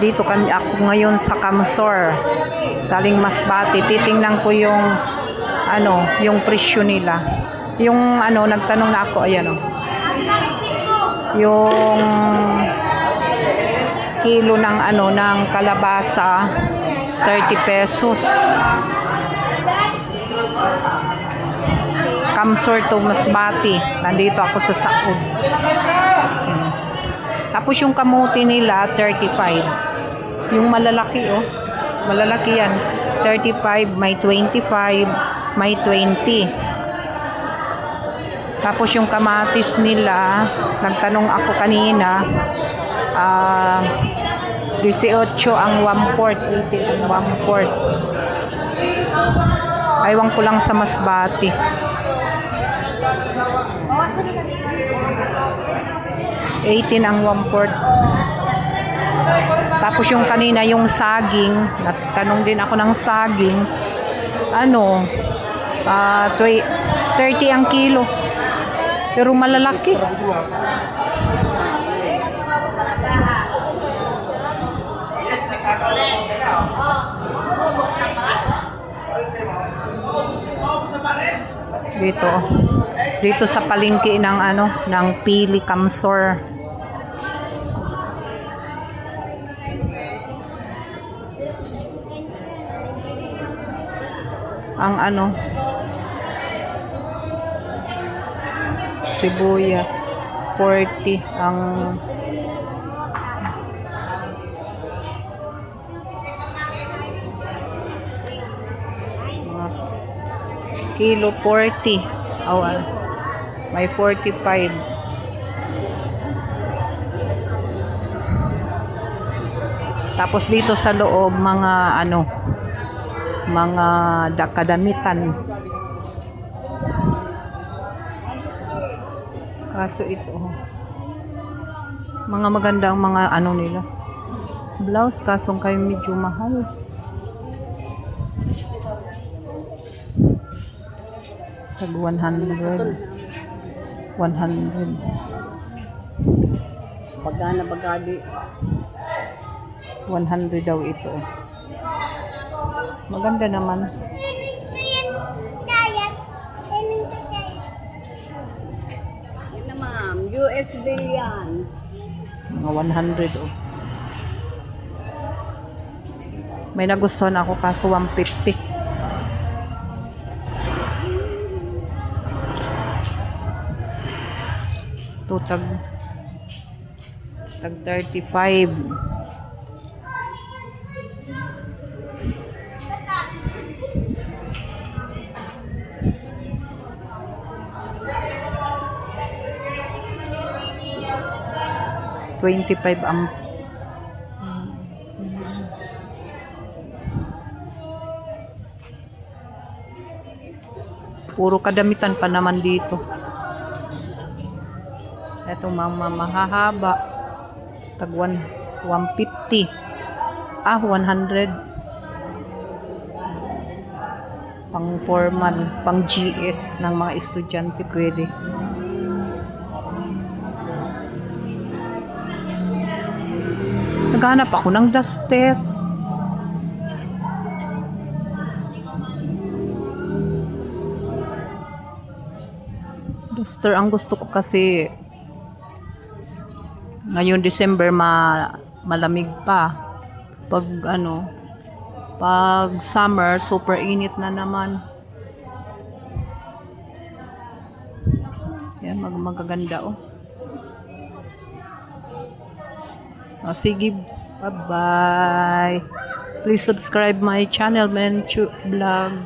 Nandito kami ako ngayon sa Camsor. Galing Masbate. Titingnan ko yung yung presyo nila. Yung nagtanong na ako, ayan yung kilo ng ng kalabasa 30 pesos. Camsor to Masbate. Nandito ako sa Saud. Tapos yung kamuti nila 35. Yung malalaki malalaki yan 35, may 25, may 20. Tapos yung kamatis nila, nagtanong ako kanina, 18 ang 1/4, 18 ang 1/4. Aywan ko lang sa Masbate. $18 ang 1/4. Tapos yung kanina yung saging, nagtanong din ako ng saging, 30 ang kilo. Pero malalaki. Dito sa palengke ng ng Pili Camsor. Ang sibuyas 40 ang kilo 40. May 45. Tapos dito sa loob mga mga kadamitan. Kaso ito mga magandang mga nila blouse, kasong kayo medyo mahal. Tag 100 pagana bagadi 100 daw ito. Maganda naman. Yan na ma'am, USD yan. Mga 100 May nagustuhan ako kaso 150. Ito tag 35. $25 ang puro kadamitan pa naman dito. Ito mga mahahaba tag 150 100 pang formal, pang GS ng mga estudyante pwede. Naghanap ako ng duster. Duster ang gusto ko kasi ngayon December malamig pa. Pag pag summer super init na naman. Yan magaganda sige, bye-bye. Please subscribe my channel, Menchu Vlog.